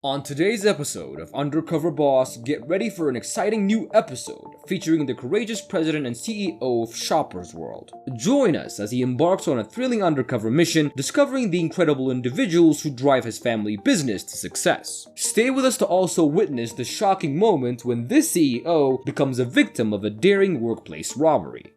On today's episode of Undercover Boss, get ready for an exciting new episode featuring the courageous president and CEO of Shoppers World. Join us as he embarks on a thrilling undercover mission, discovering the incredible individuals who drive his family business to success. Stay with us to also witness the shocking moment when this CEO becomes a victim of a daring workplace robbery.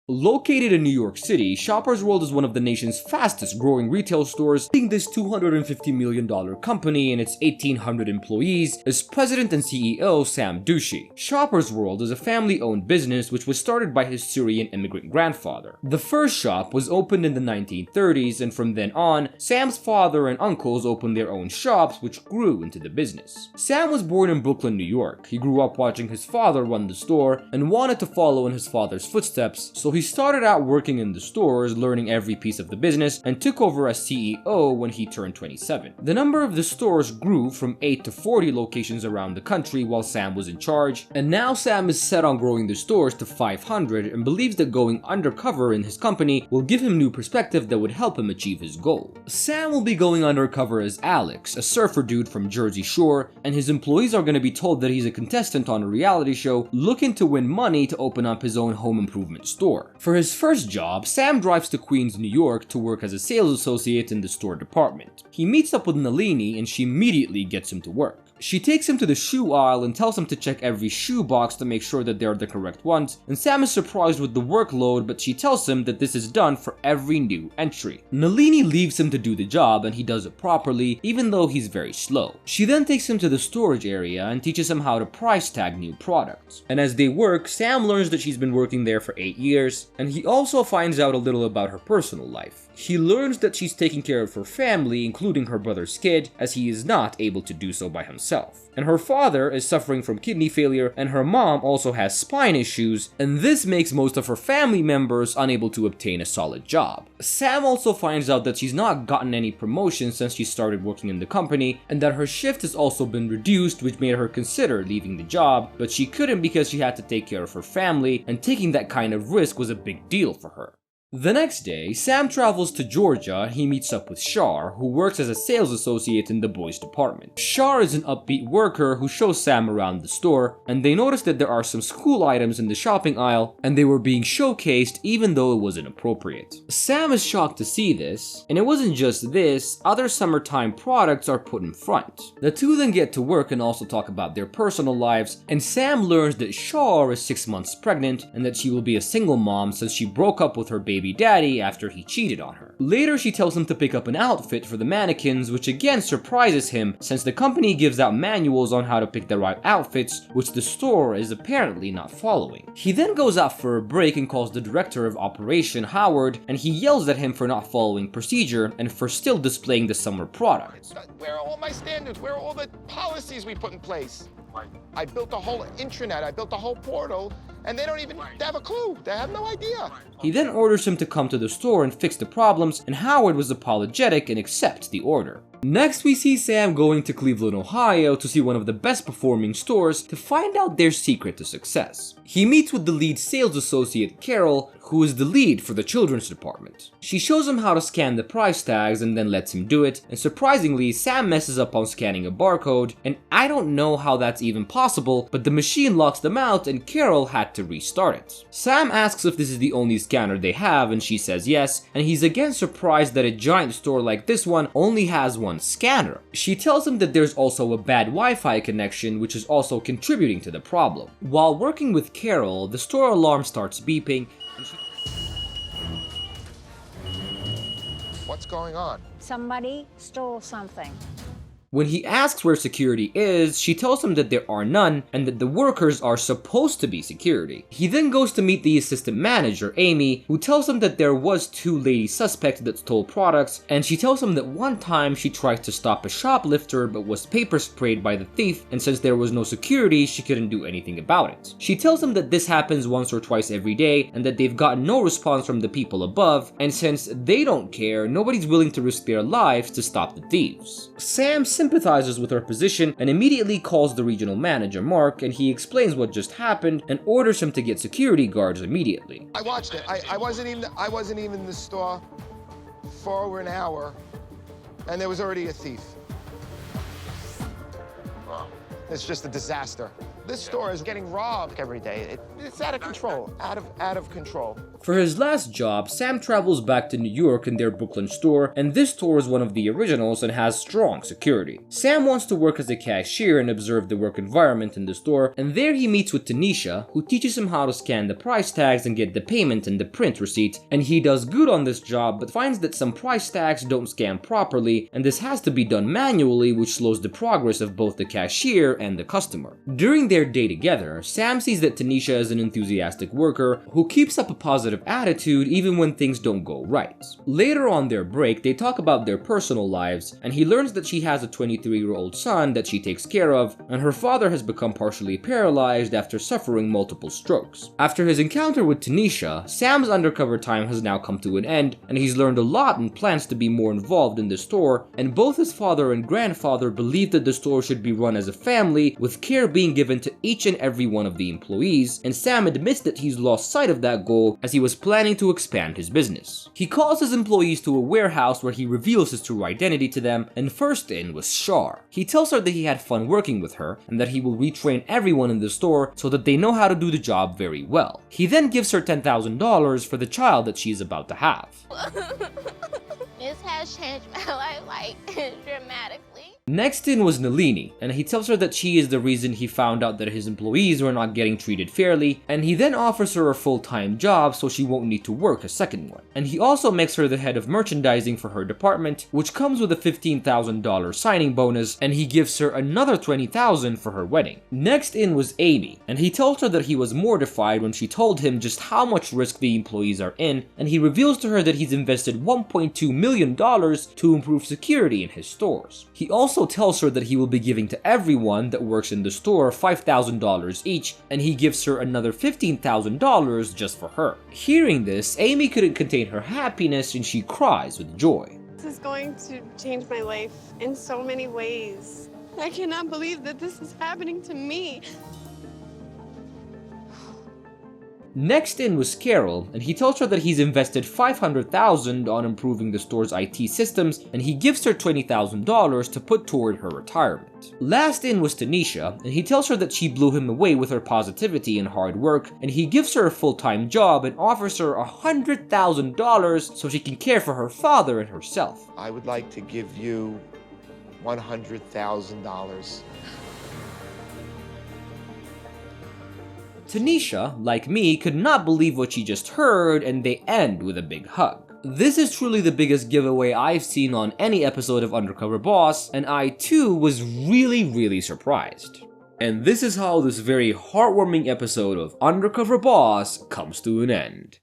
Located in New York City, Shoppers World is one of the nation's fastest growing retail stores, leading this $250 million company and its 1,800 employees is President and CEO Sam Ducey. Shoppers World is a family-owned business which was started by his Syrian immigrant grandfather. The first shop was opened in the 1930s, and from then on, Sam's father and uncles opened their own shops which grew into the business. Sam was born in Brooklyn, New York. He grew up watching his father run the store and wanted to follow in his father's footsteps, so he started out working in the stores, learning every piece of the business, and took over as CEO when he turned 27. The number of the stores grew from 8 to 40 locations around the country while Sam was in charge, and now Sam is set on growing the stores to 500 and believes that going undercover in his company will give him new perspective that would help him achieve his goal. Sam will be going undercover as Alex, a surfer dude from Jersey Shore, and his employees are going to be told that he's a contestant on a reality show looking to win money to open up his own home improvement store. For his first job, Sam drives to Queens, New York to work as a sales associate in the store department. He meets up with Nalini and she immediately gets him to work. She takes him to the shoe aisle and tells him to check every shoe box to make sure that they are the correct ones, and Sam is surprised with the workload, but she tells him that this is done for every new entry. Nalini leaves him to do the job and he does it properly, even though he's very slow. She then takes him to the storage area and teaches him how to price tag new products. And as they work, Sam learns that she's been working there for 8 years, and he also finds out a little about her personal life. He learns that she's taking care of her family, including her brother's kid, as he is not able to do so by himself. And her father is suffering from kidney failure, and her mom also has spine issues, and this makes most of her family members unable to obtain a solid job. Sam also finds out that she's not gotten any promotion since she started working in the company, and that her shift has also been reduced, which made her consider leaving the job, but she couldn't because she had to take care of her family, and taking that kind of risk was a big deal for her. The next day, Sam travels to Georgia and he meets up with Shar, who works as a sales associate in the boys department. Shar is an upbeat worker who shows Sam around the store, and they notice that there are some school items in the shopping aisle and they were being showcased even though it wasn't appropriate. Sam is shocked to see this, and it wasn't just this, other summertime products are put in front. The two then get to work and also talk about their personal lives, and Sam learns that Shar is 6 months pregnant and that she will be a single mom since she broke up with her baby daddy after he cheated on her. Later, she tells him to pick up an outfit for the mannequins, which again surprises him since the company gives out manuals on how to pick the right outfits, which the store is apparently not following. He then goes out for a break and calls the director of operation, Howard, and he yells at him for not following procedure and for still displaying the summer product. Where are all my standards? Where are all the policies we put in place? I built a whole intranet, I built a whole portal, and they don't even have a clue. They have no idea. He then orders him to come to the store and fix the problems, and Howard was apologetic and accepts the order. Next, we see Sam going to Cleveland, Ohio to see one of the best performing stores to find out their secret to success. He meets with the lead sales associate, Carol, who is the lead for the children's department. She shows him how to scan the price tags and then lets him do it, and surprisingly, Sam messes up on scanning a barcode, and I don't know how that's even possible, but the machine locks them out and Carol had to restart it. Sam asks if this is the only scanner they have, and she says yes, and he's again surprised that a giant store like this one only has one scanner. She tells him that there's also a bad Wi-Fi connection, which is also contributing to the problem. While working with Carol, the store alarm starts beeping, and What's going on? Somebody stole something. when he asks where security is, she tells him that there are none and that the workers are supposed to be security. He then goes to meet the assistant manager, Amy, who tells him that there was 2 lady suspects that stole products, and she tells him that one time she tried to stop a shoplifter but was paper sprayed by the thief, and since there was no security, she couldn't do anything about it. She tells him that this happens once or twice every day and that they've gotten no response from the people above, and since they don't care, nobody's willing to risk their lives to stop the thieves. Sam sympathizes with her position and immediately calls the regional manager, Mark, and he explains what just happened and orders him to get security guards immediately. I watched it. I wasn't even in the store for over an hour, and there was already a thief. It's just a disaster. This store is getting robbed every day. It's out of control, out of control. For his last job, Sam travels back to New York in their Brooklyn store, and this store is one of the originals and has strong security. Sam wants to work as a cashier and observe the work environment in the store, and there he meets with Tanisha, who teaches him how to scan the price tags and get the payment and the print receipt, and he does good on this job but finds that some price tags don't scan properly, and this has to be done manually, which slows the progress of both the cashier and the customer. During their day together, Sam sees that Tanisha is an enthusiastic worker who keeps up a positive attitude even when things don't go right. Later on their break, they talk about their personal lives, and he learns that she has a 23-year-old son that she takes care of, and her father has become partially paralyzed after suffering multiple strokes. After his encounter with Tanisha, Sam's undercover time has now come to an end, and he's learned a lot and plans to be more involved in the store, and both his father and grandfather believe that the store should be run as a family, with care being given to each and every one of the employees, and Sam admits that he's lost sight of that goal as he was planning to expand his business. He calls his employees to a warehouse where he reveals his true identity to them, and first in was Shar. He tells her that he had fun working with her, and that he will retrain everyone in the store so that they know how to do the job very well. He then gives her $10,000 for the child that she is about to have. This has changed my life, like, dramatically. Next in was Nalini, and he tells her that she is the reason he found out that his employees were not getting treated fairly, and he then offers her a full-time job so she won't need to work a second one. And he also makes her the head of merchandising for her department, which comes with a $15,000 signing bonus, and he gives her another $20,000 for her wedding. Next in was Amy, and he tells her that he was mortified when she told him just how much risk the employees are in, and he reveals to her that he's invested $1.2 million to improve security in his stores. He also tells her that he will be giving to everyone that works in the store $5,000 each, and he gives her another $15,000 just for her. Hearing this, Amy couldn't contain her happiness and she cries with joy. This is going to change my life in so many ways. I cannot believe that this is happening to me. Next in was Carol, and he tells her that he's invested $500,000 on improving the store's IT systems, and he gives her $20,000 to put toward her retirement. Last in was Tanisha, and he tells her that she blew him away with her positivity and hard work, and he gives her a full-time job and offers her $100,000 so she can care for her father and herself. I would like to give you $100,000. Tanisha, like me, could not believe what she just heard, and they end with a big hug. This is truly the biggest giveaway I've seen on any episode of Undercover Boss, and I too was really surprised. And this is how this very heartwarming episode of Undercover Boss comes to an end.